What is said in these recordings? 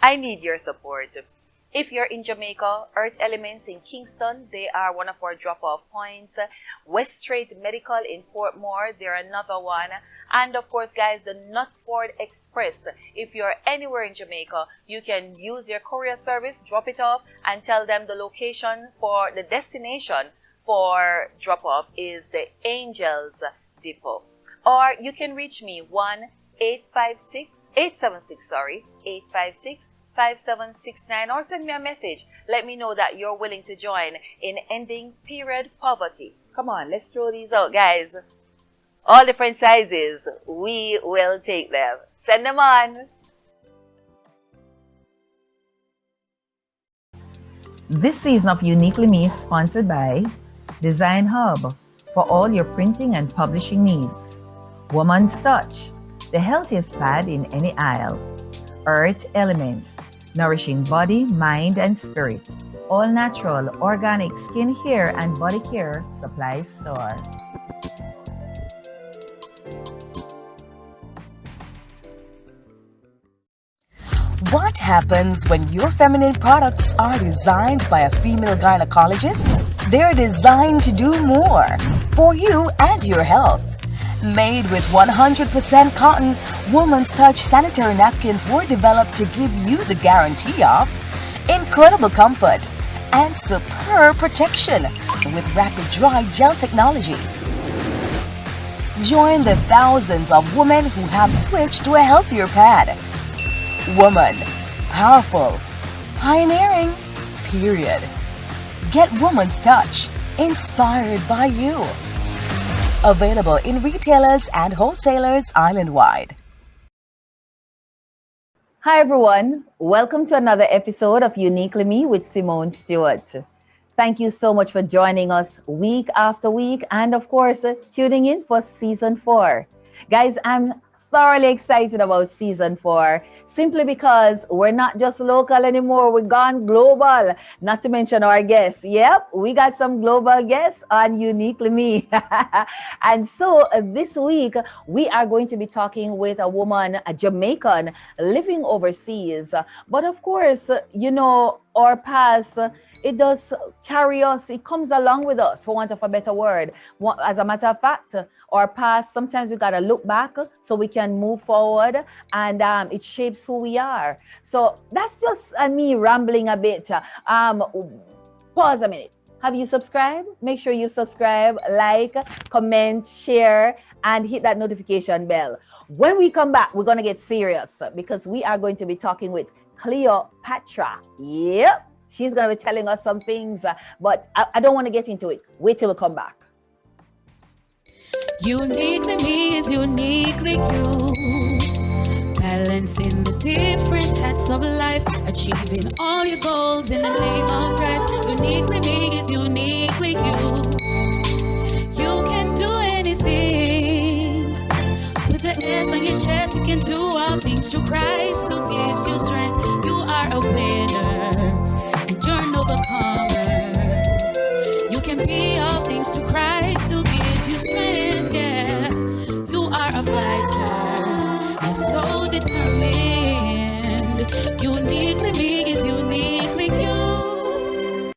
I need your support. If you're in Jamaica, Earth Elements in Kingston, they are one of our drop-off points. West Strait Medical in Portmore, they're another one. And of course, guys, the Knutsford Express. If you're anywhere in Jamaica, you can use their courier service, drop it off, and tell them the location for the destination for drop-off is the Angels Depot. Or you can reach me 856-5769 or send me a message. Let me know that you're willing to join in ending period poverty. Come on, let's throw these out, guys. All different sizes, we will take them. Send them on. This season of Uniquely Me is sponsored by Design Hub for all your printing and publishing needs. Woman's Touch, the healthiest pad in any aisle. Earth Elements, nourishing body, mind, and spirit. All natural, organic skin, hair, and body care supply store. What happens when your feminine products are designed by a female gynecologist? They're designed to do more for you and your health. Made with 100% cotton, Woman's Touch sanitary napkins were developed to give you the guarantee of incredible comfort and superb protection with rapid dry gel technology. Join the thousands of women who have switched to a healthier pad. Woman, powerful, pioneering, period. Get Woman's Touch, inspired by you. Available in retailers and wholesalers island-wide. Hi everyone, welcome to another episode of Uniquely Me with Simone Stewart. Thank you so much for joining us week after week and of course tuning in for season 4. Guys, I'm thoroughly excited about season 4 simply because we're not just local anymore, we're gone global. Not to mention our guests. Yep, we got some global guests on Uniquely Me. And so this week we are going to be talking with a woman, a Jamaican living overseas. But of course, you know, our past, it does carry us, it comes along with us, for want of a better word. As a matter of fact, our past, sometimes we gotta look back so we can move forward, and it shapes who we are. So that's just me rambling a bit. Pause a minute. Have you subscribed? Make sure you subscribe, like, comment, share, and hit that notification bell. When we come back, we're gonna get serious because we are going to be talking with Cleopatra. Yep, she's gonna be telling us some things, but I don't want to get into it. Wait till we come back. Uniquely me is uniquely you. Balancing the different hats of life, achieving all your goals in the name of Christ. Uniquely me is uniquely you. You can do anything. With the S on your chest, you can do all things through Christ who gives you strength. You are a winner and you're an overcomer. You can be all things to Christ who gives you strength, yeah. You are a fighter, you're so determined. Uniquely me is uniquely you.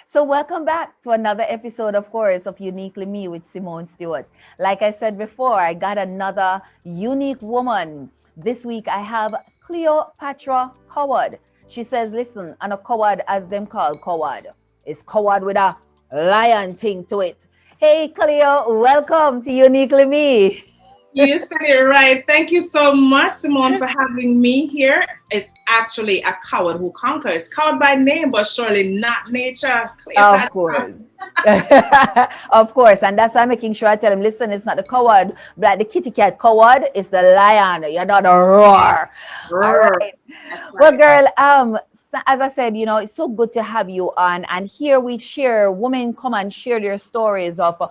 So welcome back to another episode, of course, of Uniquely Me with Simone Stewart. Like I said before, I got another unique woman. This week I have Cleopatra Coward. She says, listen, I'm a coward as them call coward. It's coward with a lion thing to it. Hey, Cleo, welcome to Uniquely Me. You said it right. Thank you so much, Simone, for having me here. It's actually a coward who conquers. Coward by name, but surely not nature. Of course. Of course. And that's why I'm making sure I tell him, listen, it's not the coward, but like the kitty cat coward, it's the lion. You're not a roar. All right. Well, girl, as I said, you know, it's so good to have you on. And here we share, women come and share their stories of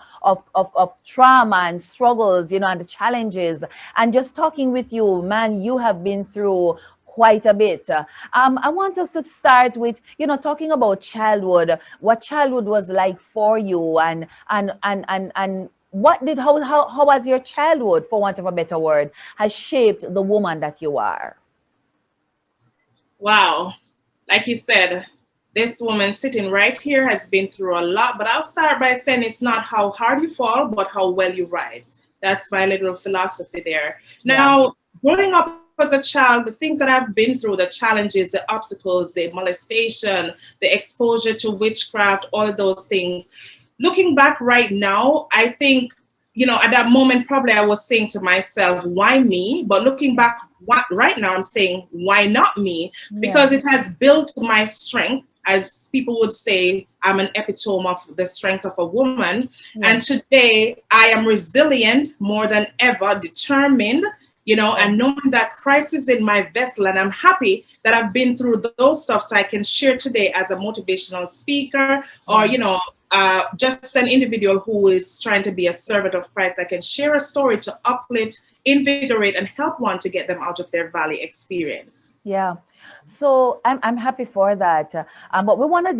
trauma and struggles, you know, and the challenges. And just talking with you, man, you have been through quite a bit. I want us to start with, you know, talking about childhood, what childhood was like for you, and what did, how was your childhood, for want of a better word, has shaped the woman that you are? Wow. Like you said, this woman sitting right here has been through a lot, but I'll start by saying it's not how hard you fall, but how well you rise. That's my little philosophy there. Yeah. Now, growing up as a child, the things that I've been through, the challenges, the obstacles, the molestation, the exposure to witchcraft, all of those things. Looking back right now, I think, at that moment, probably I was saying to myself, why me? But looking back right now, I'm saying, why not me? Because it has built my strength. As people would say, I'm an epitome of the strength of a woman. Yeah. And today I am resilient more than ever, determined, and knowing that Christ is in my vessel. And I'm happy that I've been through those stuff so I can share today as a motivational speaker or, just an individual who is trying to be a servant of Christ. I can share a story to uplift, invigorate, and help one to get them out of their valley experience. Yeah. So I'm happy for that. But we're gonna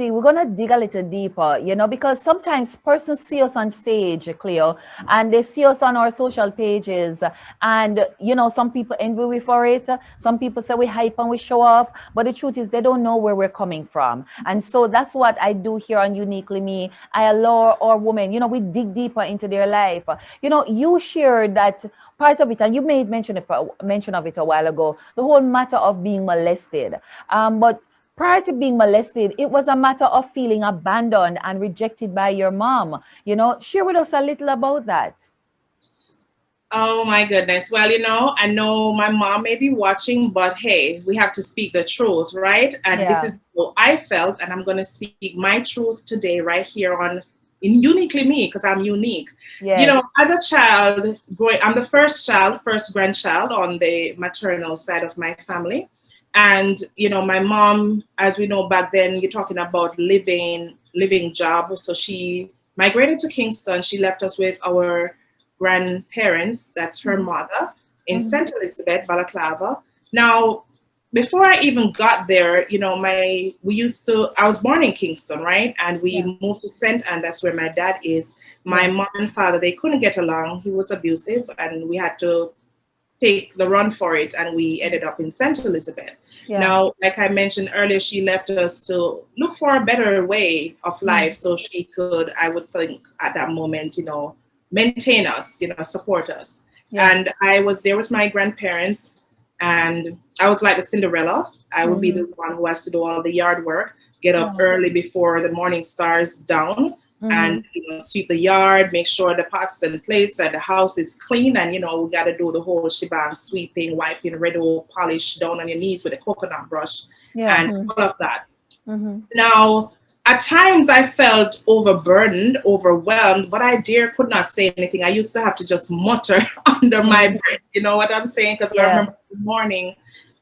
dig a little deeper, because sometimes persons see us on stage, Cleo, and they see us on our social pages, and some people envy we for it. Some people say we hype and we show off, but the truth is they don't know where we're coming from. And so that's what I do here on Uniquely Me. I allow our women, we dig deeper into their life. You shared that part of it, and you made mention of it a while ago, the whole matter of being molested. But prior to being molested, it was a matter of feeling abandoned and rejected by your mom. Share with us a little about that. Oh my goodness. Well, I know my mom may be watching, but hey, we have to speak the truth, right? And this is how I felt, and I'm going to speak my truth today right here in Uniquely Me, because I'm unique. Yes. As a child, I'm the first grandchild on the maternal side of my family. And, my mom, as we know back then, you're talking about living job. So she migrated to Kingston. She left us with our grandparents, that's her mother, in St. Elizabeth, Balaclava. Now, before I even got there, I was born in Kingston, right? And we moved to St. Anne, that's where my dad is. My mom and father, they couldn't get along. He was abusive, and we had to take the run for it, and we ended up in St. Elizabeth. Now, like I mentioned earlier, she left us to look for a better way of life so she could, I would think at that moment, maintain us, support us. And I was there with my grandparents, and I was like the Cinderella. I would be the one who has to do all the yard work, get up early before the morning stars down, and sweep the yard, make sure the pots and plates and the house is clean, and we got to do the whole shebang, sweeping, wiping, redo, polish, down on your knees with a coconut brush, and all of that. Now, at times I felt overburdened, overwhelmed, but I could not say anything. I used to have to just mutter under my breath, you know what I'm saying? Because I remember the morning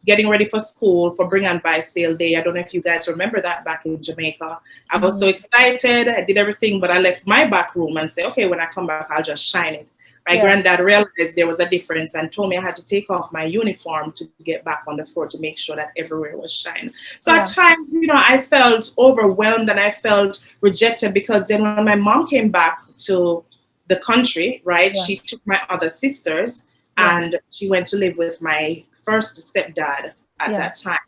getting ready for school for Bring and Buy Sale Day. I don't know if you guys remember that back in Jamaica. I was so excited. I did everything, but I left my back room and said, okay, when I come back, I'll just shine it. My granddad realized there was a difference and told me I had to take off my uniform to get back on the floor to make sure that everywhere was shine. So at times, I felt overwhelmed and I felt rejected, because then when my mom came back to the country, right, she took my other sisters and she went to live with my first stepdad at that time.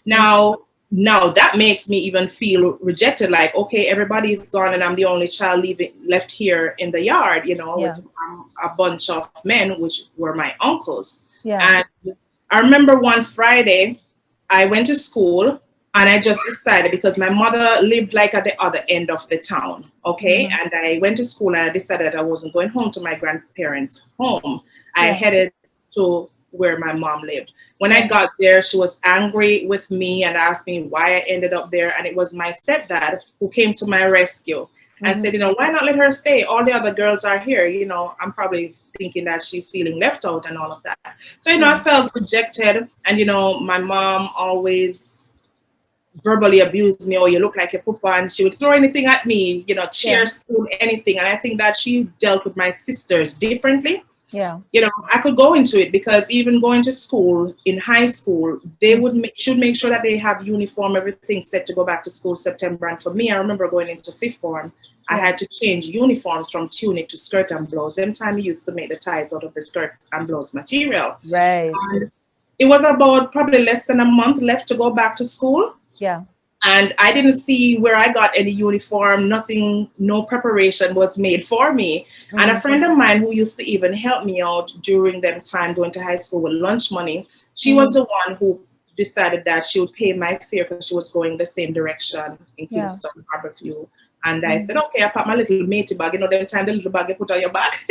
Now that makes me even feel rejected, like, okay, everybody's gone and I'm the only child left here in the yard, with a bunch of men, which were my uncles. And I remember one Friday, I went to school and I just decided, because my mother lived like at the other end of the town, okay? And I went to school and I decided I wasn't going home to my grandparents' home. I headed to where my mom lived. When I got there, she was angry with me and asked me why I ended up there. And it was my stepdad who came to my rescue and said, why not let her stay? All the other girls are here. I'm probably thinking that she's feeling left out and all of that. So, I felt rejected. And, my mom always verbally abused me. Oh, you look like a papa. And she would throw anything at me, chairs, spoon, anything. And I think that she dealt with my sisters differently. I could go into it, because even going to school in high school, they should make sure that they have uniform, everything set to go back to school September. And for me, I remember going into fifth form, I had to change uniforms from tunic to skirt and blouse. Them time we used to make the ties out of the skirt and blouse material. Right. And it was about probably less than a month left to go back to school. Yeah. And I didn't see where I got any uniform, nothing, no preparation was made for me. And a friend of mine who used to even help me out during that time going to high school with lunch money, she was the one who decided that she would pay my fare because she was going the same direction in Yeah. Kingston, Harborview. And I said, okay, I packed my little matey bag, you know, them time the little bag you put on your back.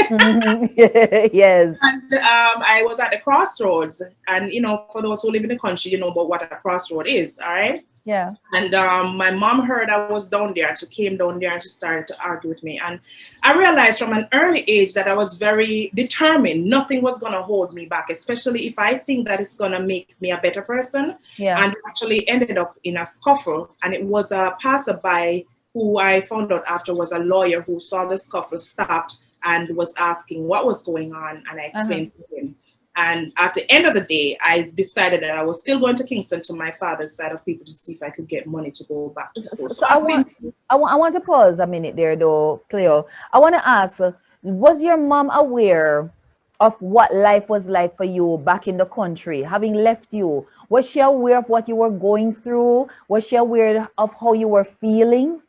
Yes. And I was at the crossroads. And, you know, for those who live in the country, you know about what a crossroad is, all right? Yeah. And my mom heard I was down there, and she came down there and she started to argue with me. And I realized from an early age that I was very determined. Nothing was going to hold me back, especially if I think that it's going to make me a better person. Yeah. And actually ended up in a scuffle. And it was a passerby who I found out after was a lawyer who saw the scuffle, stopped and was asking what was going on. And I explained to him. And at the end of the day, I decided that I was still going to Kingston to my father's side of people to see if I could get money to go back to school. So I want to pause a minute there, though, Cleo. I want to ask, was your mom aware of what life was like for you back in the country, having left you? Was she aware of what you were going through? Was she aware of how you were feeling?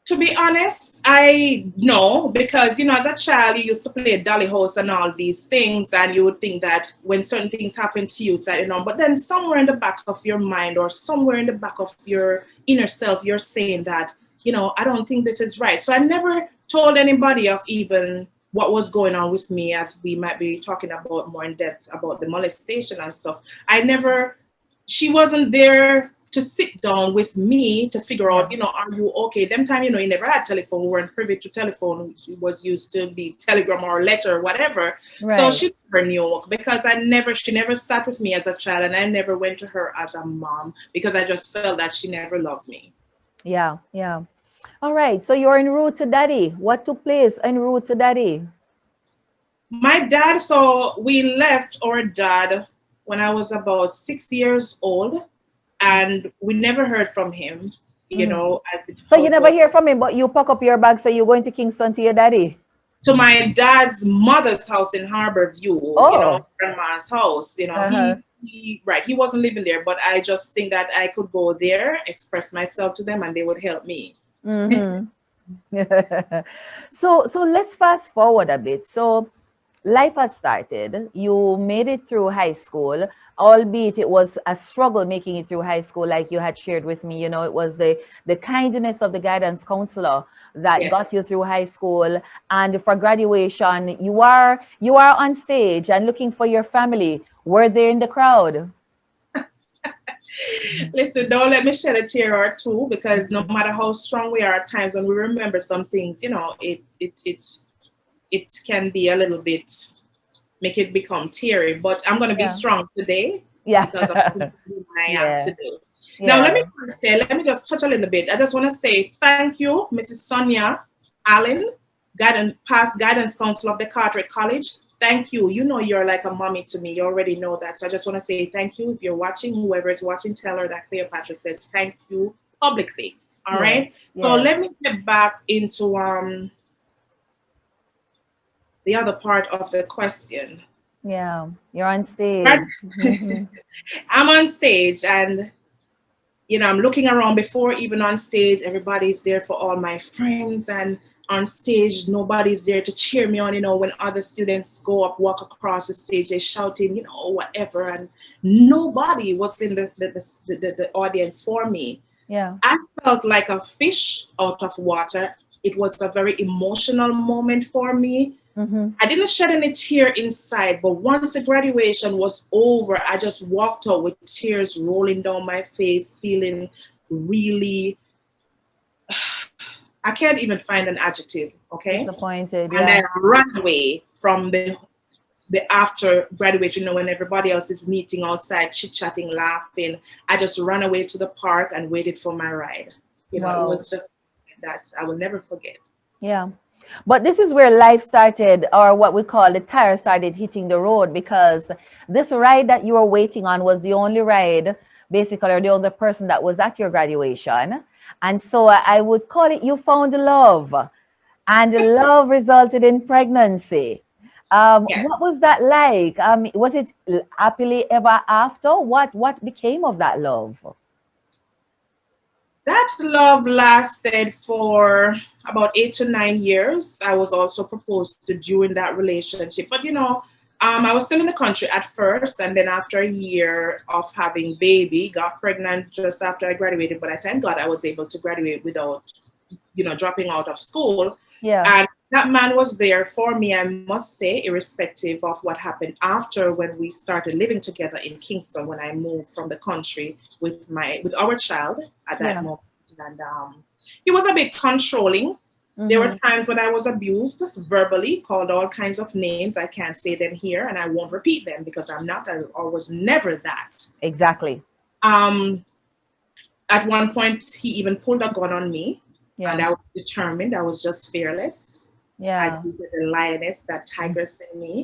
To be honest, I know, because, you know, as a child, you used to play dolly house and all these things, and you would think that when certain things happen to you, that, you know, but then somewhere in the back of your mind or somewhere in the back of your inner self, you're saying that, you know, I don't think this is right. So I never told anybody of even what was going on with me, as we might be talking about more in depth about the molestation and stuff. She wasn't there to sit down with me to figure out, you know, are you okay? Them time, you know, you never had telephone, we weren't privy to telephone. It was used to be telegram or letter or whatever. Right. So she never knew, because she never sat with me as a child, and I never went to her as a mom because I just felt that she never loved me. Yeah, yeah. All right. So you're en route to daddy. What took place en route to daddy? My dad, so we left our dad when I was about 6 years old. And we never heard from him, you know. So you never hear from him, but you pack up your bag, so you're going to Kingston to your daddy? To my dad's mother's house in Harborview, you know, grandma's house. You know, he wasn't living there, but I just think that I could go there, express myself to them, and they would help me. So let's fast forward a bit. So life has started. You made it through high school, albeit it was a struggle making it through high school, like you had shared with me. You know, it was the kindness of the guidance counselor that got you through high school. And for graduation, you are on stage and looking for your family. Were they in the crowd? Listen, don't let me shed a tear or two, because no matter how strong we are at times, when we remember some things, you know, it can be a little bit, make it become teary. But I'm going to be strong today because of who I am today. Now, let me just touch a little bit. I just want to say thank you, Mrs. Sonia Allen, past guidance counselor of the Carteret College. Thank you. You know, you're like a mommy to me. You already know that. So I just want to say thank you. If you're watching, whoever is watching, tell her that Cleopatra says thank you publicly. All right. So let me get back into the other part of the question. Yeah, you're on stage. I'm on stage, and you know, I'm looking around. Before even on stage, everybody's there for all my friends, and on stage, nobody's there to cheer me on. You know, when other students walk across the stage, they're shouting, you know, whatever, and nobody was in the audience for me. Yeah, I felt like a fish out of water. It was a very emotional moment for me. I didn't shed any tear inside, but once the graduation was over, I just walked out with tears rolling down my face, feeling really, I can't even find an adjective, okay? Disappointed, And I ran away from the after graduation, you know, when everybody else is meeting outside, chit-chatting, laughing. I just ran away to the park and waited for my ride. You know, it was just that I will never forget. Yeah. But this is where life started, or what we call the tire started hitting the road, because this ride that you were waiting on was the only ride, basically, or the only person that was at your graduation. And so I would call it, you found love, and love resulted in pregnancy. Yes. What was that like? Was it happily ever after? What became of that love? That love lasted for about 8 to 9 years. I was also proposed to during that relationship. But I was still in the country at first, and then after a year of having baby, got pregnant just after I graduated. But I thank God I was able to graduate without, dropping out of school. Yeah. And that man was there for me, I must say, irrespective of what happened after when we started living together in Kingston when I moved from the country with our child at that Yeah. moment. And he was a bit controlling. There were Mm-hmm. times when I was abused verbally, called all kinds of names. I can't say them here, and I won't repeat them because I was never that. Exactly. Um, at one point, he even pulled a gun on me, and Yeah. I was determined. I was just fearless, as Yeah. he said, the lioness, that tigress in me.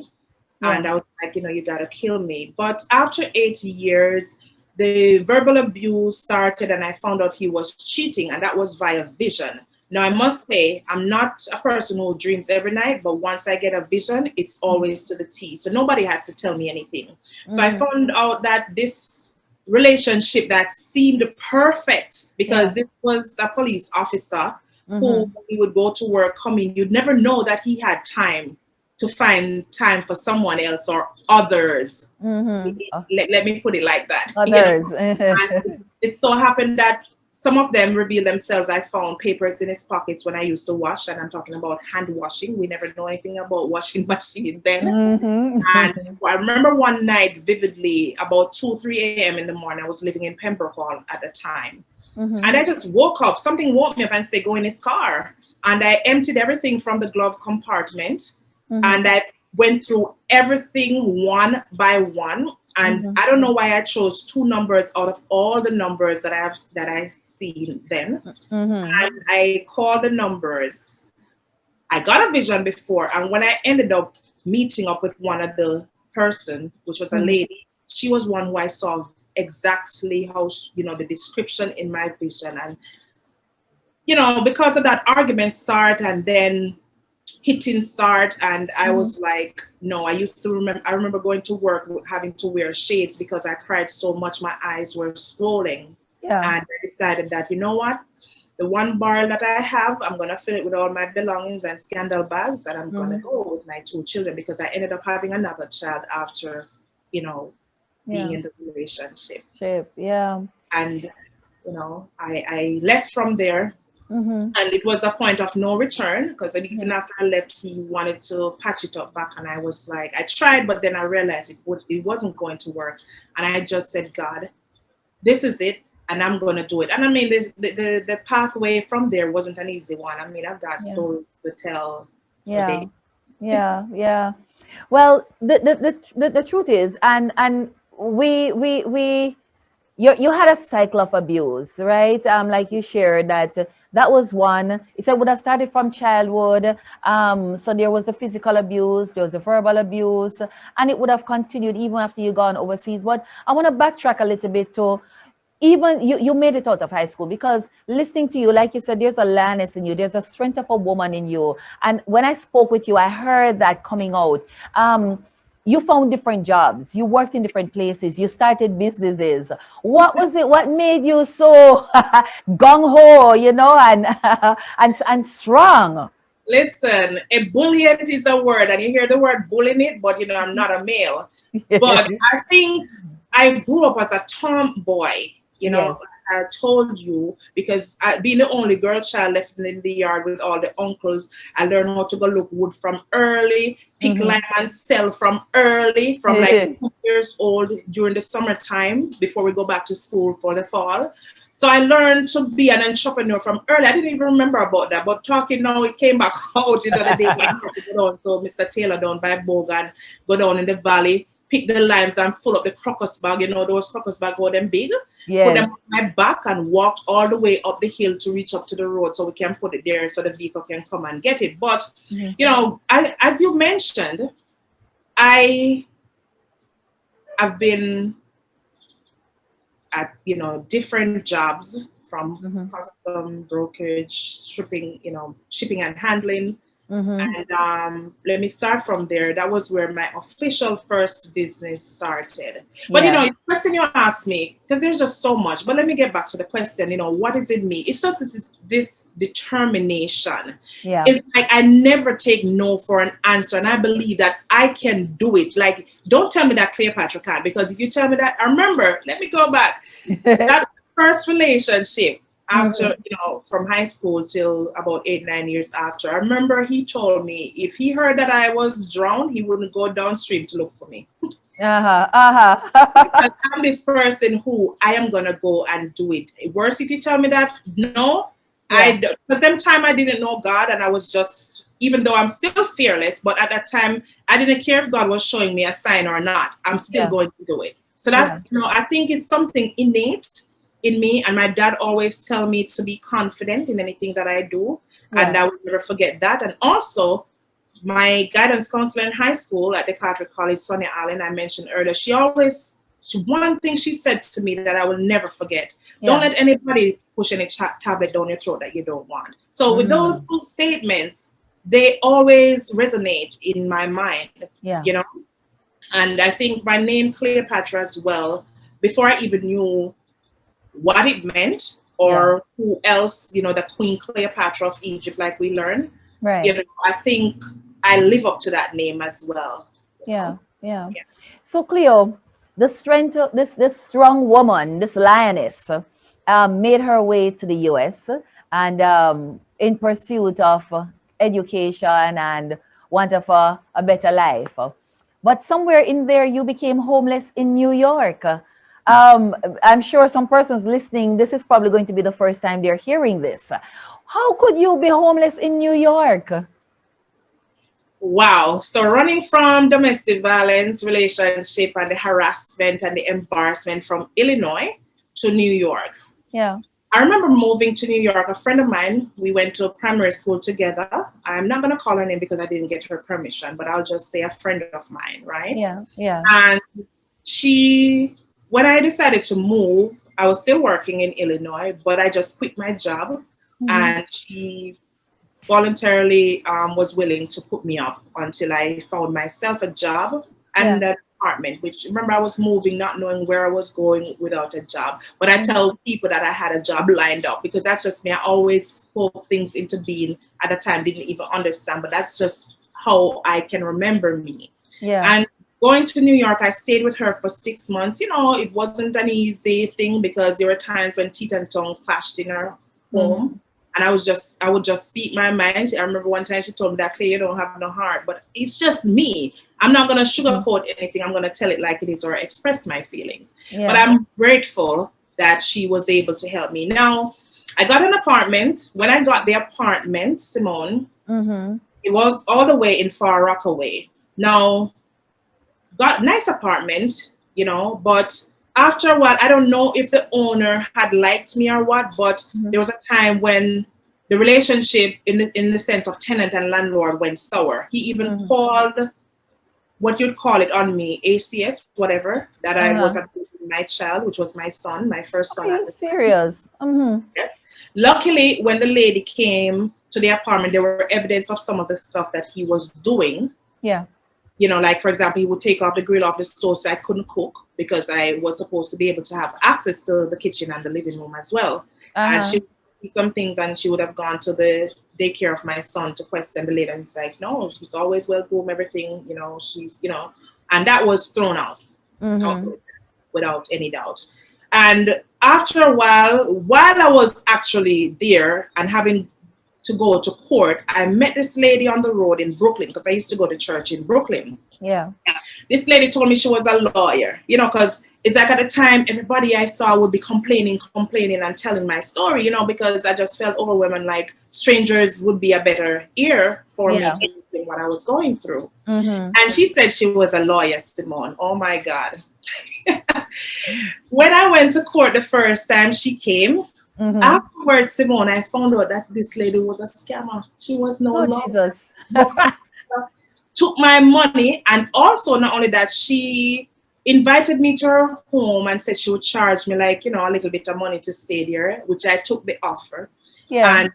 Yeah. And I was like, you gotta kill me. But after 8 years, the verbal abuse started, and I found out he was cheating, and that was via vision. Now, I must say, I'm not a person who dreams every night, but once I get a vision, it's always to the T. So nobody has to tell me anything. So I Mm-hmm. found out that this relationship that seemed perfect because Yeah. this was a police officer who, Mm-hmm. when he would go to work, coming, you'd never know that he had time to find time for someone else or others. Mm-hmm. Let me put it like that. Others. And it so happened that some of them revealed themselves. I found papers in his pockets when I used to wash, and I'm talking about hand washing. We never know anything about washing machines then. And Mm-hmm. I remember one night vividly, about 2, 3 a.m. in the morning. I was living in Pembroke Hall at the time. Mm-hmm. And I just woke up. Something woke me up and said, go in his car. And I emptied everything from the glove compartment. Mm-hmm. And I went through everything one by one. And Mm-hmm. I don't know why I chose 2 numbers out of all the numbers that I've seen then. Mm-hmm. And I called the numbers. I got a vision before, and when I ended up meeting up with one of the person, which was a Mm-hmm. lady, she was one who I saw exactly how the description in my vision. And because of that, argument start, and then hitting start, and I Mm-hmm. was like, no. I remember going to work having to wear shades because I cried so much my eyes were swollen. Yeah. And I decided that, you know what, the one barrel that I have, I'm going to fill it with all my belongings and scandal bags, and I'm going to Mm-hmm. go with my 2 children, because I ended up having another child after, being Yeah. in the relationship. Shape. Yeah. And, I left from there, Mm-hmm. and it was a point of no return, because even Yeah. after I left, he wanted to patch it up back. And I was like, I tried, but then I realized it wasn't going to work. And I just said, God, this is it, and I'm going to do it. And I mean, the pathway from there wasn't an easy one. I mean, I've got Yeah. stories to tell for Yeah. days. Yeah. Yeah. Well, the truth is, and we you had a cycle of abuse, right? Like you shared that that was one. It said would have started from childhood. So there was the physical abuse, there was the verbal abuse, and it would have continued even after you gone overseas. But I want to backtrack a little bit to even you made it out of high school, because listening to you, like you said, there's a lioness in you, there's a strength of a woman in you. And when I spoke with you, I heard that coming out. You found different jobs, you worked in different places, you started businesses. What was it, what made you so gung-ho, and strong? Listen, ebullient is a word, and you hear the word bull in it, but I'm not a male. But I think I grew up as a tomboy, Yes. I told you, because being the only girl child left in the yard with all the uncles, I learned how to go look wood from early, pick Mhm. lime and sell from early, from like 2 years old during the summertime before we go back to school for the fall. So I learned to be an entrepreneur from early. I didn't even remember about that, but talking now, it came back out the other day. I had to go down to Mr. Taylor down by Bogan, go down in the valley, pick the limes and full up the crocus bag. Those crocus bags were them big. Put them Yes. on my back and walked all the way up the hill to reach up to the road so we can put it there so the vehicle can come and get it. But, as you mentioned, I have been at, different jobs from Mhm. custom brokerage, shipping and handling. And let me start from there. That was where my official first business started. But Yeah. the question you asked me, because there's just so much. But let me get back to the question. What is in me? It's just this determination. Yeah. It's like I never take no for an answer, and I believe that I can do it. Like, don't tell me that Cleopatra can't, because if you tell me that, I remember. Let me go back. That first relationship. After, from high school till about 8-9 years after, I remember he told me if he heard that I was drowned, he wouldn't go downstream to look for me. Because I'm this person who I am gonna go and do it. Worse if you tell me that no, Yeah. because them time I didn't know God, and I was just, even though I'm still fearless, but at that time I didn't care if God was showing me a sign or not. I'm still Yeah. going to do it. So that's I think it's something innate in me, and my dad always tell me to be confident in anything that I do, and I will never forget that. And also, my guidance counselor in high school at the Carter College, Sonia Allen, I mentioned earlier, one thing she said to me that I will never forget: don't let anybody push any tablet down your throat that you don't want. So with those two statements, they always resonate in my mind, and I think my name Cleopatra as well, before I even knew what it meant or who else, the Queen Cleopatra of Egypt, like we learned. Right. I think I live up to that name as well. Yeah. So Cleo, the strength of this strong woman, this lioness, made her way to the US, and in pursuit of education and want of a better life. But somewhere in there, you became homeless in New York. I'm sure some persons listening, this is probably going to be the first time they're hearing this. How could you be homeless in New York? Wow. So running from domestic violence, relationship, and the harassment and the embarrassment from Illinois to New York. Yeah. I remember moving to New York. A friend of mine, we went to primary school together. I'm not going to call her name because I didn't get her permission, but I'll just say a friend of mine, right? Yeah. And when I decided to move, I was still working in Illinois, but I just quit my job, and she voluntarily was willing to put me up until I found myself a job and an apartment, which, remember, I was moving not knowing where I was going without a job. But I tell people that I had a job lined up, because that's just me. I always spoke things into being. At the time, didn't even understand, but that's just how I can remember me. And going to New York, I stayed with her for 6 months. It wasn't an easy thing, because there were times when teeth and tongue clashed in her home. And I would just speak my mind. I remember one time she told me that, Clay, you don't have no heart. But it's just me. I'm not going to sugarcoat anything. I'm going to tell it like it is, or express my feelings. But I'm grateful that she was able to help me. Now, I got an apartment. When I got the apartment, Simone, it was all the way in Far Rockaway. Now, got nice apartment, but after a while, I don't know if the owner had liked me or what, but there was a time when the relationship in the sense of tenant and landlord went sour. He even called, what you'd call it on me, ACS, whatever, that I was abusing my child, which was my son, my first son. Are you serious? Yes. Luckily, when the lady came to the apartment, there were evidence of some of the stuff that he was doing. Yeah. Like, for example, he would take off the grill off the stove, so I couldn't cook, because I was supposed to be able to have access to the kitchen and the living room as well. And she would do some things, and she would have gone to the daycare of my son to question the lady. And he's like, no, she's always well groomed, everything, she's, and that was thrown out without any doubt. And after a while I was actually there and having to go to court, I met this lady on the road in Brooklyn, because I used to go to church in Brooklyn. Yeah. This lady told me she was a lawyer, because it's like at the time, everybody I saw would be complaining and telling my story, because I just felt overwhelmed, like strangers would be a better ear for me in what I was going through. And she said she was a lawyer, Simone. Oh my God. When I went to court the first time she came, afterwards, Simone, I found out that this lady was a scammer. She was no lawyer. Jesus. Took my money, and also not only that, she invited me to her home and said she would charge me, like, a little bit of money to stay there, which I took the offer. Yeah. And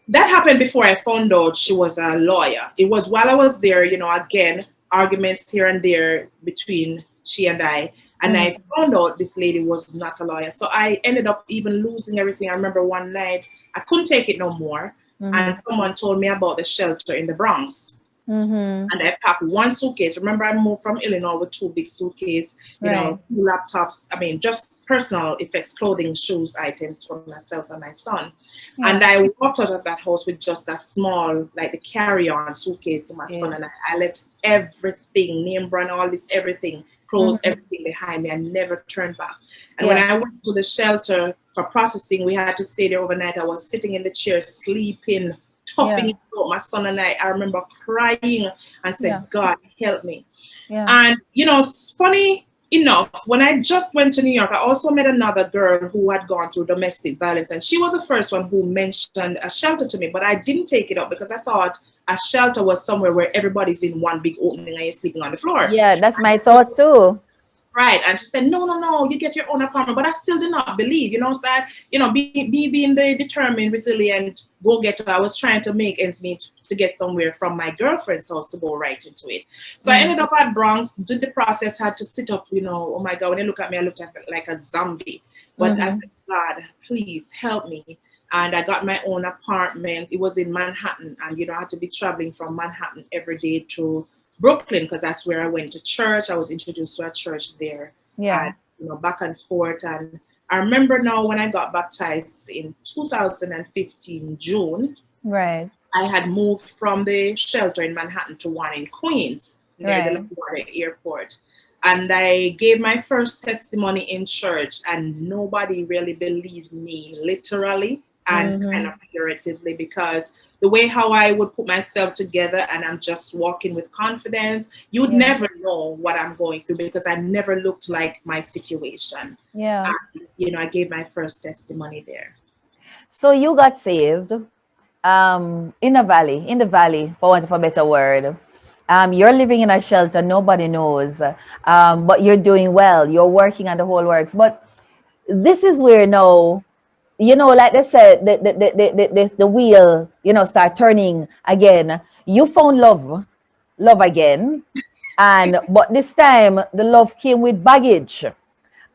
that happened before I found out she was a lawyer. It was while I was there, again, arguments here and there between she and I. And I found out this lady was not a lawyer. So I ended up even losing everything. I remember one night I couldn't take it no more. And someone told me about the shelter in the Bronx. And I packed one suitcase. Remember, I moved from Illinois with two big suitcases, Right. two laptops. I mean, just personal effects, clothing, shoes, items for myself and my son. Yeah. And I walked out of that house with just a small, like the carry-on suitcase for my son. And I left everything, name brand, all this, everything, clothes, everything behind me. I never turned back. And when I went to the shelter for processing, we had to stay there overnight. I was sitting in the chair, sleeping, toughing it out. My son and I remember crying and said, God, help me. And, funny enough, when I just went to New York, I also met another girl who had gone through domestic violence. And she was the first one who mentioned a shelter to me. But I didn't take it up because I thought a shelter was somewhere where everybody's in one big opening and you're sleeping on the floor. Yeah, that's my thoughts too. Right. And she said, no, you get your own apartment. But I still did not believe, so I, being the determined, resilient go-getter, I was trying to make ends meet to get somewhere from my girlfriend's house to go right into it. So I ended up at Bronx, did the process, had to sit up, oh my God, when they look at me, I looked at like a zombie. But I said, God, please help me. And I got my own apartment. It was in Manhattan. And, I had to be traveling from Manhattan every day to Brooklyn, because that's where I went to church. I was introduced to a church there. Yeah. And, back and forth. And I remember now when I got baptized in 2015, June. Right. I had moved from the shelter in Manhattan to one in Queens, near the LaGuardia airport. And I gave my first testimony in church, and nobody really believed me, literally and kind of figuratively, because the way how I would put myself together and I'm just walking with confidence, you'd never know what I'm going through because I never looked like my situation. Yeah. And, I gave my first testimony there. So you got saved in the valley, for want of a better word. You're living in a shelter, nobody knows, but you're doing well. You're working on the whole works. But this is where now, like they said, the wheel, start turning again. You found love again. But this time, the love came with baggage.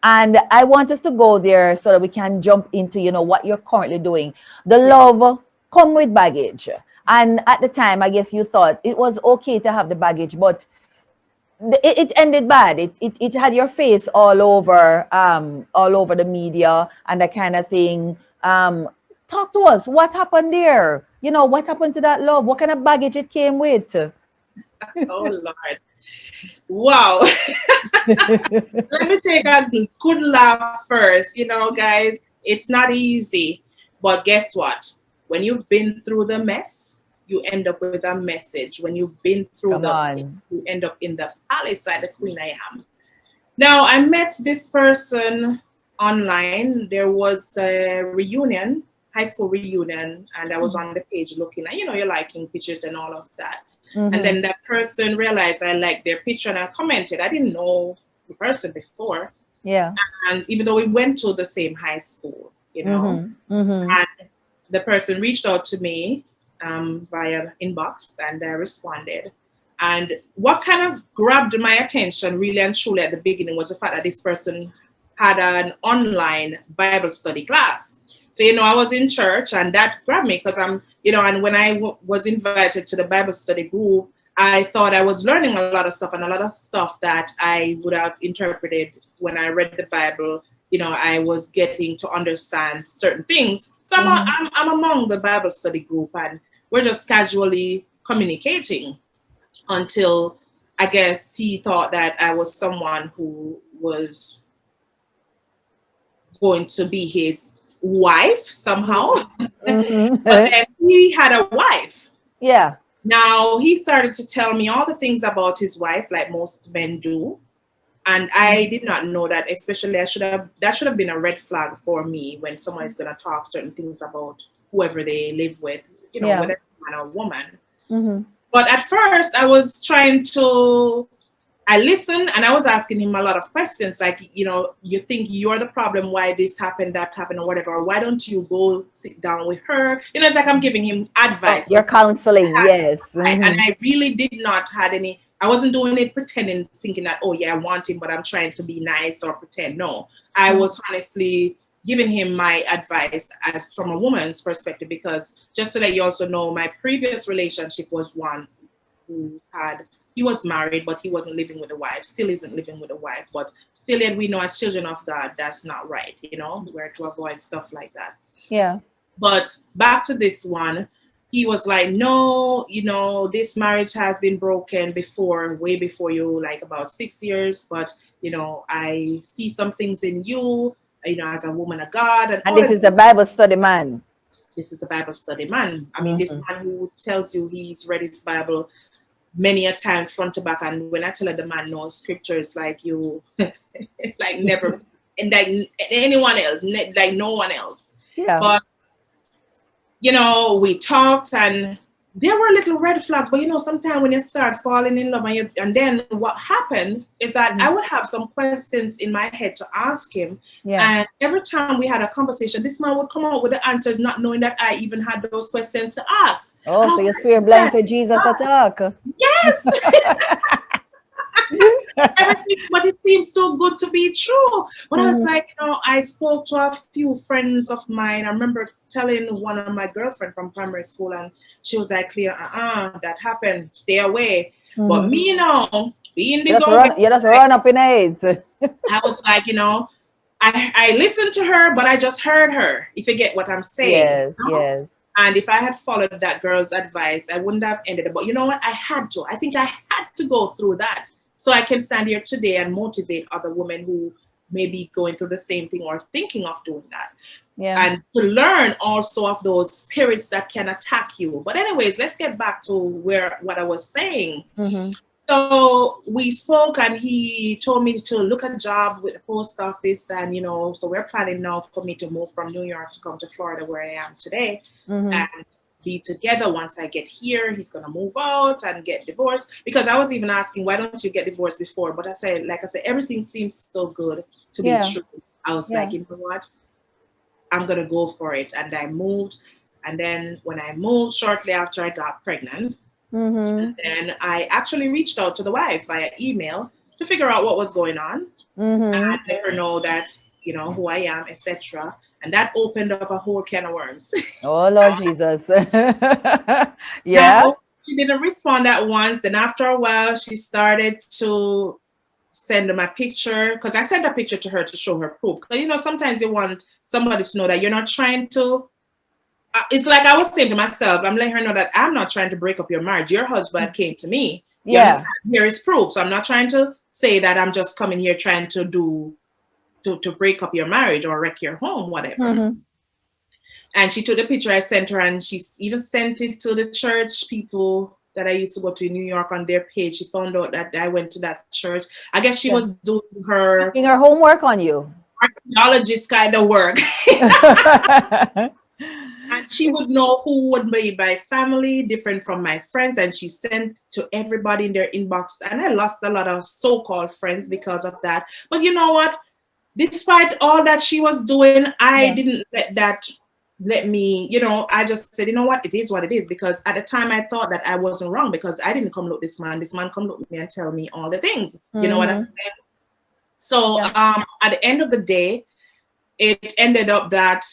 And I want us to go there so that we can jump into, what you're currently doing. The love come with baggage. And at the time, I guess you thought it was okay to have the baggage, but it ended bad. It had your face all over the media and that kind of thing. Talk to us. What happened there? What happened to that love? What kind of baggage it came with? Oh Lord. Wow. Let me take a good laugh first. Guys, it's not easy. But guess what? When you've been through the mess, you end up with a message. When you've been through you end up in the palace like the queen I am. Now, I met this person online. There was a reunion, high school reunion, and I was on the page looking at, you're liking pictures and all of that. And then that person realized I liked their picture and I commented. I didn't know the person before. Yeah. And even though we went to the same high school, and the person reached out to me via inbox and I responded. And what kind of grabbed my attention really and truly at the beginning was the fact that this person had an online Bible study class. So, I was in church and that grabbed me because I'm, and when I was invited to the Bible study group, I thought I was learning a lot of stuff and a lot of stuff that I would have interpreted when I read the Bible. I was getting to understand certain things. So I'm among the Bible study group and we're just casually communicating until I guess he thought that I was someone who was going to be his wife somehow. But then he had a wife. Yeah. Now he started to tell me all the things about his wife, like most men do. And I did not know that, especially that should have been a red flag for me when someone is going to talk certain things about whoever they live with, whether it's a man or woman. But at first I was trying to I listened, and I was asking him a lot of questions, like, you know, you think you're the problem, why this happened, that happened, or whatever. Or why don't you go sit down with her? You know, it's like I'm giving him Oh, advice. you're counseling, yes. And Mhm. I really did not had any. I wasn't doing it pretending, thinking that, oh yeah, I want him, but I'm trying to be nice or pretend. No, I was honestly giving him my advice as from a woman's perspective, because just so that you also know, my previous relationship was one who had, he was married, but he wasn't living with a wife, still isn't living with a wife, but still yet we know as children of God, that's not right, you know, we're to avoid stuff like that. Yeah. But back to this one, he was like, no, you know, this marriage has been broken before, way before you, like about 6 years, but, you know, I see some things in you, you know, as a woman of God. And this is the Bible study man. This is a Bible study man. I mean, this man who tells you he's read his Bible many a times front to back, and when I tell her the man knows scriptures like you, like never, and like anyone else, like no one else. Yeah. But you know, we talked, and there were little red flags. But you know, sometimes when you start falling in love, and then what happened is that I would have some questions in my head to ask him, and every time we had a conversation, this man would come out with the answers, not knowing that I even had those questions to ask. Oh, so you swear blind say Jesus attack. Yes. Everything, but it seems too good to be true. But I was like, you know, I spoke to a few friends of mine. I remember telling one of my girlfriend from primary school, and she was like, clear, that happened, stay away. But me, you know, being the you just run up in it. I was like, you know, I listened to her, but I just heard her, if you get what I'm saying. Yes, you know? yes. And if I had followed that girl's advice, I wouldn't have ended it. But you know what? I had to. I think I had to go through that so I can stand here today and motivate other women who may be going through the same thing or thinking of doing that. Yeah. And to learn also of those spirits that can attack you. But anyways, let's get back to what I was saying. So we spoke, and he told me to look at a job with the post office, and you know, so we're planning now for me to move from New York to come to Florida, where I am today, and be together. Once I get here, he's gonna move out and get divorced, because I was even asking, why don't you get divorced before? But I said, like I said, everything seems so good to be true. I was like, you know what, I'm gonna go for it. And I moved, and then when I moved, shortly after, I got pregnant. And then I actually reached out to the wife via email to figure out what was going on, and let her know that, you know, who I am, etc. And that opened up a whole can of worms. Oh, Lord Jesus. Now, she didn't respond at once. Then after a while, she started to send my picture, because I sent a picture to her to show her proof. Because, you know, sometimes you want somebody to know that you're not trying to. It's like I was saying to myself, I'm letting her know that I'm not trying to break up your marriage. Your husband came to me. Here is proof. So I'm not trying to say that I'm just coming here trying to break up your marriage or wreck your home, whatever. And she took the picture I sent her, and she even sent it to the church people that I used to go to in New York on their page. She found out that I went to that church. I guess she was doing her homework on you. Archaeologist kind of work. And she would know who would be my family, different from my friends. And she sent to everybody in their inbox. And I lost a lot of so-called friends because of that. But you know what? Despite all that she was doing, I didn't let me, you know, I just said, you know what? It is what it is. Because at the time I thought that I wasn't wrong, because I didn't come look this man. This man come look with me and tell me all the things. You know what I'm saying? So at the end of the day, it ended up that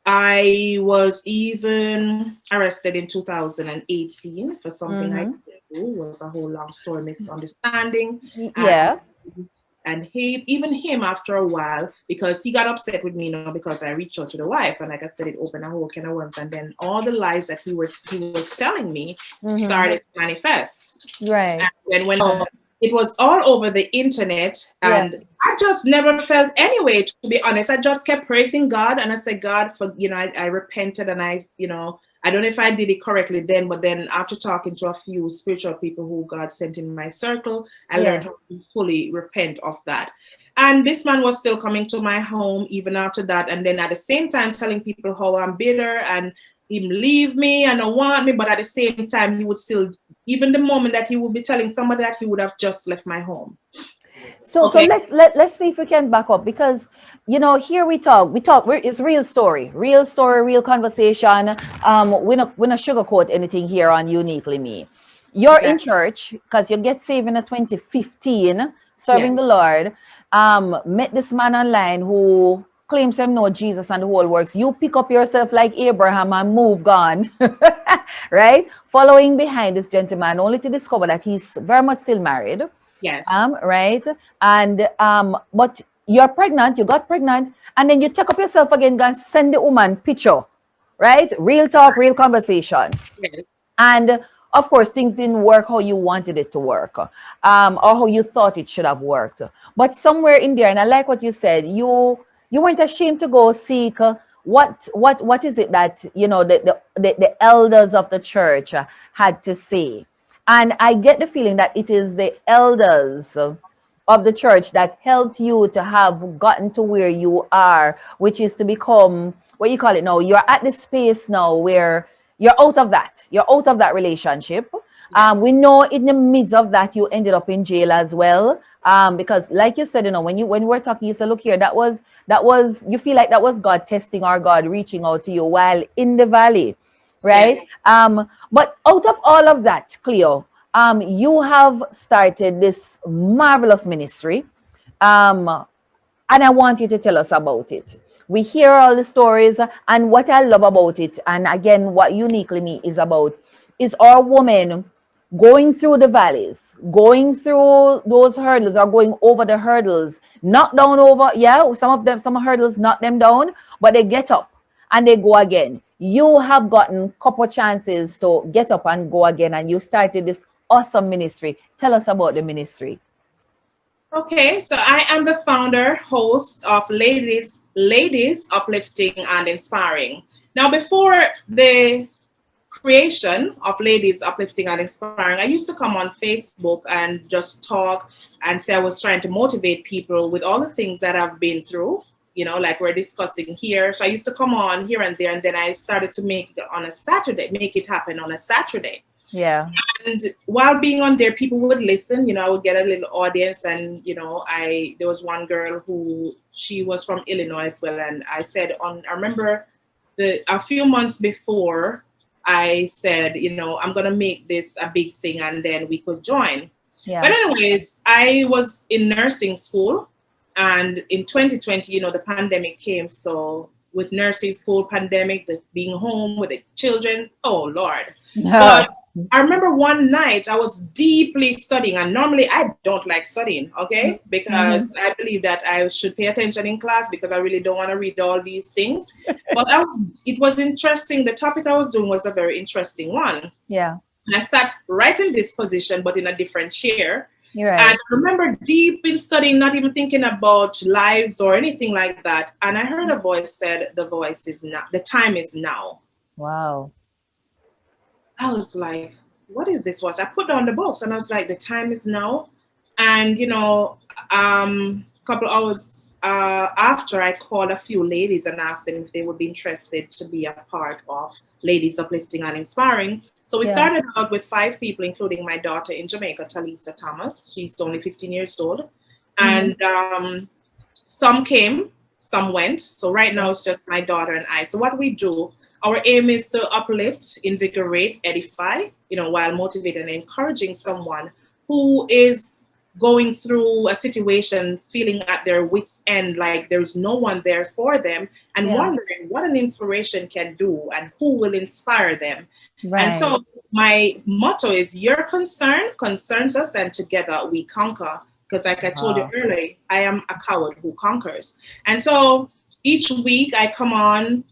I was even arrested in 2018 for something I didn't do. It was a whole long story, misunderstanding. And even him after a while, because he got upset with me, you know, because I reached out to the wife, and like I said, it opened a whole can of worms. And then all the lies that he was telling me started to manifest. Right. And then when it was all over the internet, and I just never felt anyway, to be honest. I just kept praising God, and I said, God, for, you know, I repented, and I, you know, I don't know if I did it correctly then, but then after talking to a few spiritual people who God sent in my circle, I learned how to fully repent of that. And this man was still coming to my home even after that, and then at the same time telling people how I'm bitter and, him leave me and don't want me, but at the same time, he would still, even the moment that he would be telling somebody that, he would have just left my home. So Okay. let's see if we can back up, because here we talk, it's real story, real conversation. We not sugarcoat anything here on Uniquely Me. You're Okay. in church because you get saved in 2015, serving Yeah. the Lord. Met this man online who claims him know Jesus and the whole works. You pick up yourself like Abraham and move on, right? Following behind this gentleman, only to discover that he's very much still married. Yes. Right. And but you're pregnant, you got pregnant, and then you take up yourself again and send the woman picture, right? Real talk, real conversation. Yes. And of course, things didn't work how you wanted it to work, or how you thought it should have worked. But somewhere in there, and I like what you said, you weren't ashamed to go seek what is it that the elders of the church had to say. And I get the feeling that it is the elders of the church that helped you to have gotten to where you are, which is to become, what you call it now, you're at the space now where you're out of that relationship. Yes. We know in the midst of that, you ended up in jail as well. Because like you said, when we're talking, you said, look here, that was, you feel like that was God testing, or God reaching out to you while in the valley. Right. Yes. But out of all of that, Cleo, you have started this marvelous ministry. And I want you to tell us about it. We hear all the stories, and what I love about it, and again, what Uniquely Me is about, is our women going through the valleys, going through those hurdles, or going over the hurdles, not down over, some hurdles knock them down, but they get up and they go again. You have gotten a couple chances to get up and go again, and you started this awesome ministry. Tell us about the ministry. Okay, so I am the founder, host of Ladies Uplifting and Inspiring. Now, before the creation of Ladies Uplifting and Inspiring, I used to come on Facebook and just talk and say I was trying to motivate people with all the things that I've been through, like we're discussing here. So I used to come on here and there, and then I started to make it happen on a Saturday. Yeah. And while being on there, people would listen, I would get a little audience. And, there was one girl who, she was from Illinois as well. And I said, I remember a few months before, I said, I'm going to make this a big thing, and then we could join. Yeah. But anyways, I was in nursing school, and in 2020, the pandemic came. So with nursing school, pandemic, being home with the children, oh Lord. But I remember one night I was deeply studying, and normally I don't like studying, okay? Because I believe that I should pay attention in class, because I really don't want to read all these things. But it was interesting. The topic I was doing was a very interesting one. Yeah. And I sat right in this position, but in a different chair. You're right. And I remember deep in studying, not even thinking about lives or anything like that. And I heard a voice said, the time is now. Wow. I was like, what is this? I put down the books, and I was like, the time is now. And, a couple hours after, I called a few ladies and asked them if they would be interested to be a part of Ladies Uplifting and Inspiring. So we started out with 5 people, including my daughter in Jamaica, Talisa Thomas. She's only 15 years old. And some came, some went. So right now it's just my daughter and I. So what we do, our aim is to uplift, invigorate, edify, while motivating and encouraging someone who is going through a situation, feeling at their wits' end, like there's no one there for them, and wondering what an inspiration can do and who will inspire them. Right. And so my motto is, your concern concerns us, and together we conquer. Because like I told you earlier, I am a coward who conquers. And so each week I come on.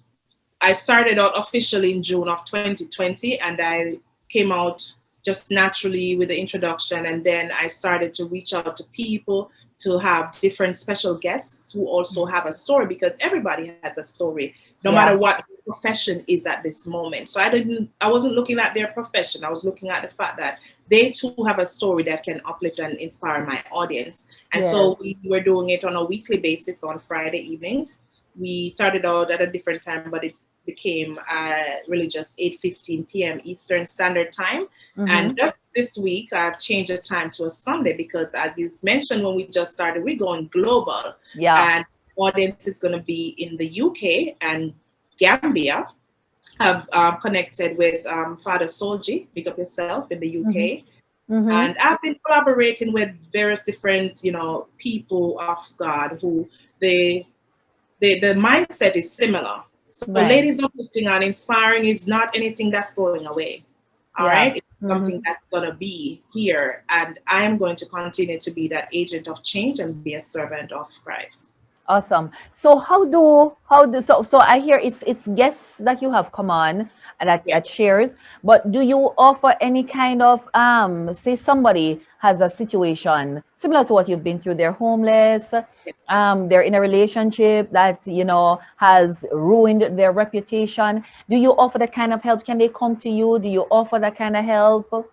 I started out officially in June of 2020, and I came out just naturally with the introduction. And then I started to reach out to people to have different special guests who also have a story, because everybody has a story, no matter what profession is at this moment. So I wasn't looking at their profession. I was looking at the fact that they too have a story that can uplift and inspire my audience. And so we were doing it on a weekly basis on Friday evenings. We started out at a different time, but became religious 8:15 p.m. Eastern Standard Time. And just this week, I've changed the time to a Sunday because, as you mentioned when we just started, we're going global. Yeah. And audience is going to be in the UK and Gambia. I've connected with Father Solji, pick up yourself, in the UK. And I've been collaborating with various different, people of God who the mindset is similar. So Right. ladies uplifting and inspiring is not anything that's going away. All Yeah. right. It's something that's gonna be here. And I am going to continue to be that agent of change and be a servant of Christ. Awesome. So so I hear it's guests that you have come on and that shares, but do you offer any kind of say somebody has a situation similar to what you've been through, they're homeless, they're in a relationship that has ruined their reputation. Do you offer that kind of help? Can they come to you? Do you offer that kind of help?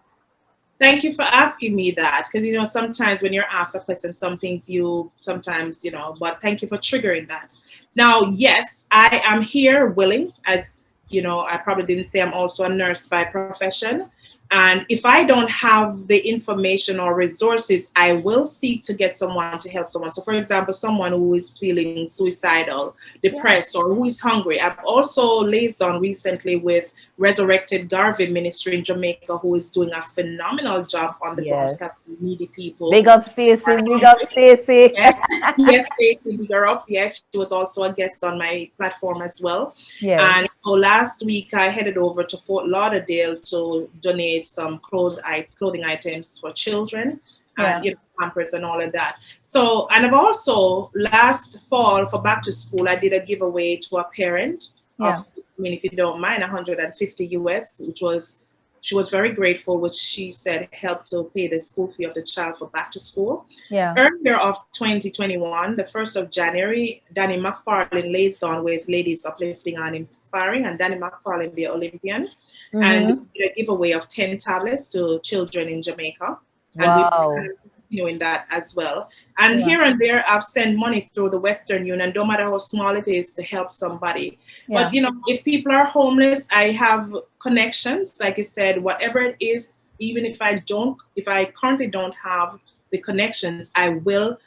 Thank you for asking me that, because sometimes when you're asked a question, some things you sometimes but thank you for triggering that. Now, yes, I am here willing, as I probably didn't say I'm also a nurse by profession. And if I don't have the information or resources, I will seek to get someone to help someone. So, for example, someone who is feeling suicidal, depressed, or who is hungry. I've also liaised recently with Resurrected Garvey Ministry in Jamaica, who is doing a phenomenal job on the ground, helping needy people. Big up, Stacey. Big up, Stacey. Yes, Stacey, big her up. Yes, she was also a guest on my platform as well. Yes. And so last week, I headed over to Fort Lauderdale to donate some clothing items for children and pampers and all of that. So, and I've also last fall for back to school, I did a giveaway to a parent of, if you don't mind, 150 US, she was very grateful, which she said helped to pay the school fee of the child for back to school. Earlier of 2021, the 1st of January, Danny McFarlane liaised on with Ladies Uplifting and Inspiring, and Danny McFarlane, the Olympian, and we did a giveaway of 10 tablets to children in Jamaica. And we're continuing that as well. And here and there, I've sent money through the Western Union, no matter how small it is, to help somebody. But, if people are homeless, I have connections. Like I said, whatever it is, even if I currently don't have the connections, I will,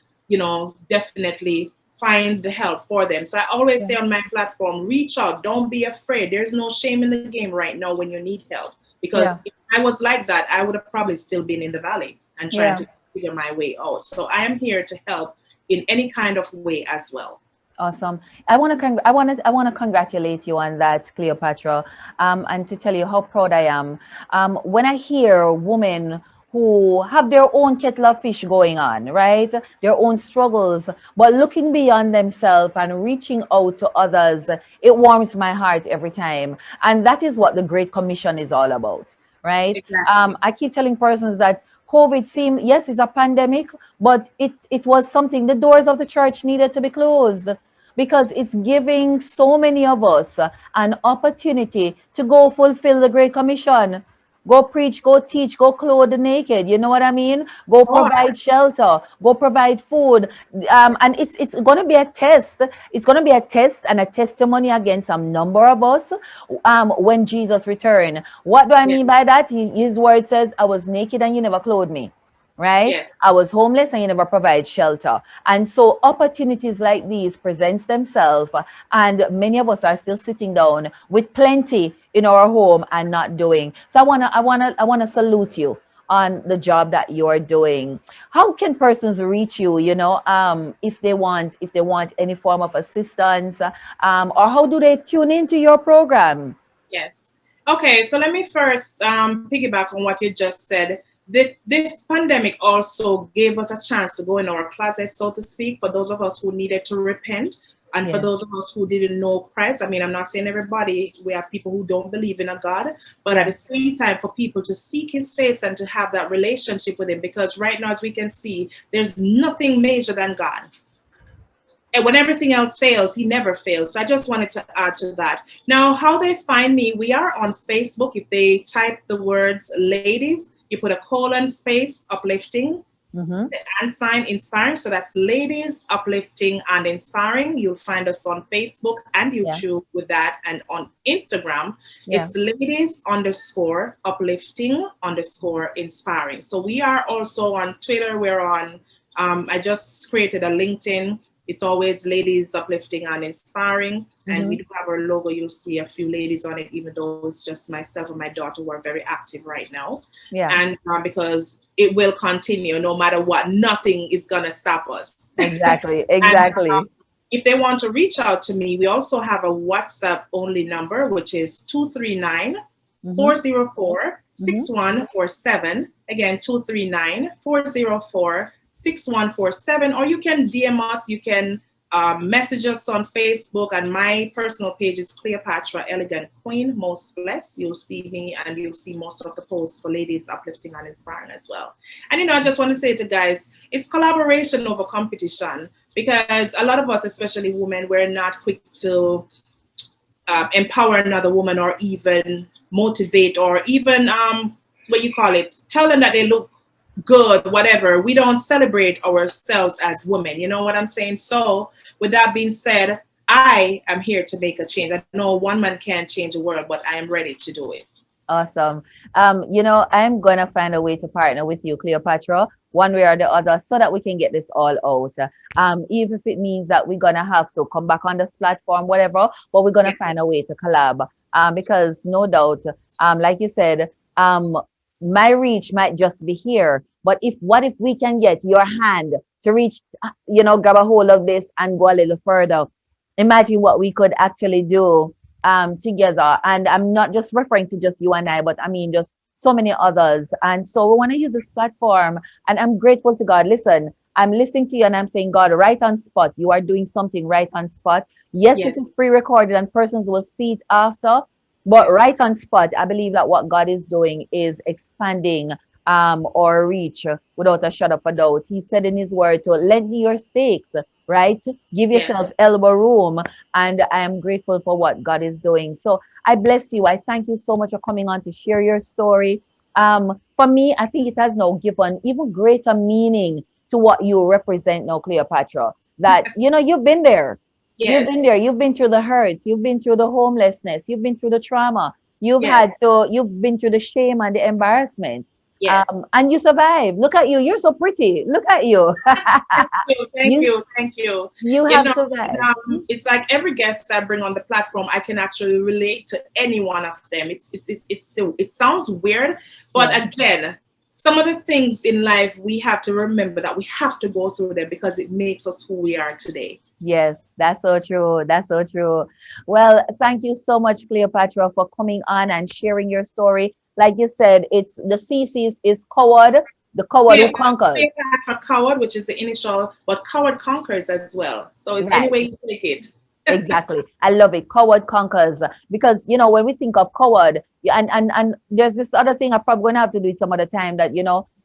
definitely find the help for them. So I always say on my platform, reach out, don't be afraid. There's no shame in the game right now when you need help. Because if I was like that, I would have probably still been in the valley and trying to figure my way out. So I am here to help in any kind of way as well. Awesome. I want to congratulate you on that, Cleopatra, and to tell you how proud I am. When I hear women who have their own kettle of fish going on, right? Their own struggles, but looking beyond themselves and reaching out to others, it warms my heart every time. And that is what the Great Commission is all about, right? Exactly. I keep telling persons that COVID seemed, yes, it's a pandemic, but it was something, the doors of the church needed to be closed because it's giving so many of us an opportunity to go fulfill the Great Commission. Go preach, go teach, go clothe the naked. You know what I mean? Go provide shelter, go provide food. And it's going to be a test. It's going to be a test and a testimony against a number of us when Jesus returned. What do I mean by that? His word says, I was naked and you never clothed me. Right? Yes. I was homeless and you never provide shelter. And so opportunities like these presents themselves, and many of us are still sitting down with plenty in our home and not doing. So I wanna salute you on the job that you're doing. How can persons reach you, if they want any form of assistance, or how do they tune into your program? Yes. Okay, so let me first piggyback on what you just said. This pandemic also gave us a chance to go in our closet, so to speak, for those of us who needed to repent. And for those of us who didn't know Christ, I mean, I'm not saying everybody, we have people who don't believe in a God, but at the same time, for people to seek his face and to have that relationship with him, because right now, as we can see, there's nothing major than God. And when everything else fails, he never fails. So I just wanted to add to that. Now, how they find me, we are on Facebook. If they type the words ladies, you put a : space uplifting, Mm-hmm. The and sign inspiring. So that's ladies uplifting and inspiring. You'll find us on Facebook and Yeah. YouTube with that. And on Instagram, Yeah. it's ladies underscore uplifting underscore inspiring. So we are also on Twitter. We're on, I just created a LinkedIn. It's always ladies uplifting and inspiring. And we Mm-hmm. do have our logo. You'll see a few ladies on it, even though it's just myself and my daughter who are very active right now. Yeah. And because it will continue no matter what, nothing is going to stop us. Exactly. And Exactly. if they want to reach out to me, we also have a WhatsApp only number, which is 239 Mm-hmm. 404 Mm-hmm. 6147. Again, 239 404 6147. Or you can DM us, you can message us on Facebook, and my personal page is Cleopatra Elegant Queen, most blessed. You'll see me and you'll see most of the posts for ladies uplifting and inspiring as well. And I just want to say to guys, it's collaboration over competition, because a lot of us, especially women, we're not quick to empower another woman, or even motivate, or even what you call it, tell them that they look good, whatever. We don't celebrate ourselves as women. You know what I'm saying? So with that being said, I am here to make a change. I know one man can't change the world, but I am ready to do it. Awesome. I'm gonna find a way to partner with you, Cleopatra, one way or the other, so that we can get this all out. Even if it means that we're gonna have to come back on this platform, whatever, but we're gonna Yeah. find a way to collab. Because no doubt, like you said, my reach might just be here, but if we can get your hand to reach, grab a hold of this and go a little further. Imagine what we could actually do together. And I'm not just referring to just you and I, but I mean just so many others. And so we want to use this platform. And I'm grateful to God. Listen, I'm listening to you and I'm saying, God, right on spot. You are doing something right on spot. Yes, this Yes. is pre-recorded and persons will see it after. But Yes. right on spot, I believe that what God is doing is expanding or reach without a shadow of a doubt. He said in his word to lengthen your stakes, right? Give Yeah. yourself elbow room. And I am grateful for what God is doing. So I bless you. I thank you so much for coming on to share your story. For me, I think it has now given even greater meaning to what you represent now, Cleopatra. That, you've been there. You've been Yes. there. You've been through the hurts. You've been through the homelessness. You've been through the trauma. Yes. You've been through the shame and the embarrassment. Yes. And you survived. Look at you. You're so pretty. Look at you. Thank you, you. Thank you. you You have know, survived. it's like every guest I bring on the platform, I can actually relate to any one of them. It sounds weird, but Yeah. again, some of the things in life we have to remember that we have to go through them because it makes us who we are today. Yes, that's so true. That's so true. Well, thank you so much, Cleopatra, for coming on and sharing your story. Like you said, it's the CC's is coward, the coward who conquers. Cleopatra Coward, which is the initial, but Coward conquers as well. So it's any Right. way you take it. Exactly. I love it. Coward conquers. Because, when we think of coward, and there's this other thing I'm probably going to have to do it some other time that,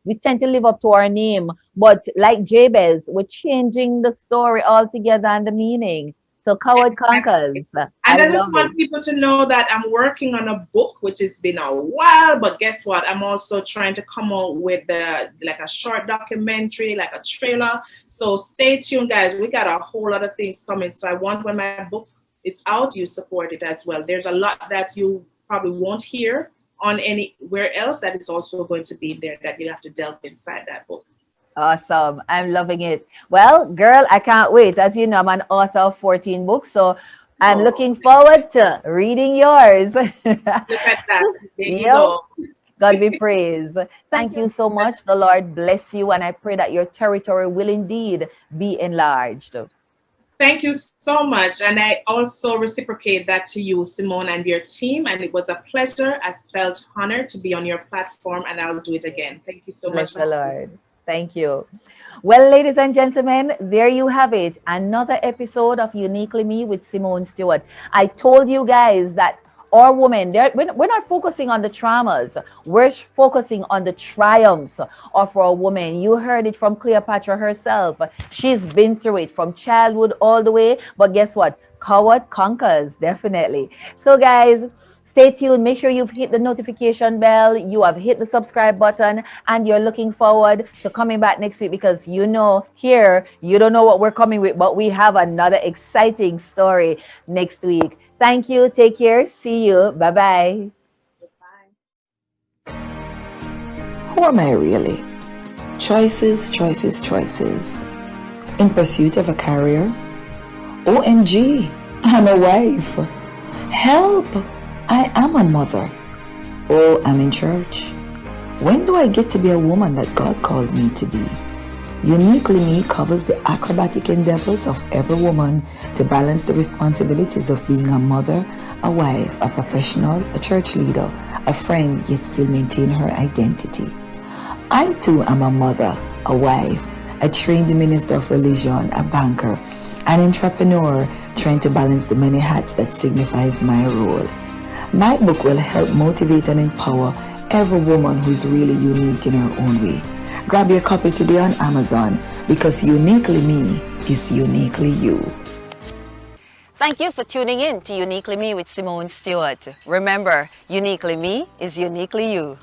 we tend to live up to our name. But like Jabez, we're changing the story altogether and the meaning. So coward conquers. And I I just love it. want people to know that I'm working on a book, which has been a while, but guess what? I'm also trying to come out with like a short documentary, like a trailer. So stay tuned, guys. We got a whole lot of things coming. So I want when my book is out, you support it as well. There's a lot that you probably won't hear on anywhere else that is also going to be there that you have to delve inside that book. Awesome. I'm loving it. Well, girl, I can't wait. As you know, I'm an author of 14 books, so I'm Oh, looking forward to reading yours. look at that. There you Yep. go. God be praised. Thank you so much. The Lord bless you, and I pray that your territory will indeed be enlarged. Thank you so much. And I also reciprocate that to you, Simone, and your team. And it was a pleasure. I felt honored to be on your platform, and I'll do it again. Thank you so Bless much. the Lord. Thank you. Well, ladies and gentlemen, there you have it. Another episode of Uniquely Me with Simone Stewart. I told you guys that our women, we're not focusing on the traumas. We're focusing on the triumphs of our women. You heard it from Cleopatra herself. She's been through it from childhood all the way. But guess what? Coward conquers, definitely. So, guys, Stay tuned. Make sure you've hit the notification bell, you have hit the subscribe button, and you're looking forward to coming back next week, because here, you don't know what we're coming with, but we have another exciting story next week. Thank you. Take care. See you. Bye-bye. Who am I really? Choices, choices, choices. In pursuit of a career? OMG, I'm a wife. Help! I am a mother. Oh, I'm in church. When do I get to be a woman that God called me to be? Uniquely Me covers the acrobatic endeavors of every woman to balance the responsibilities of being a mother, a wife, a professional, a church leader, a friend, yet still maintain her identity. I too am a mother, a wife, a trained minister of religion, a banker, an entrepreneur trying to balance the many hats that signifies my role. My book will help motivate and empower every woman who is really unique in her own way. Grab your copy today on Amazon, because Uniquely Me is uniquely you. Thank you for tuning in to Uniquely Me with Simone Stewart. Remember, Uniquely Me is uniquely you.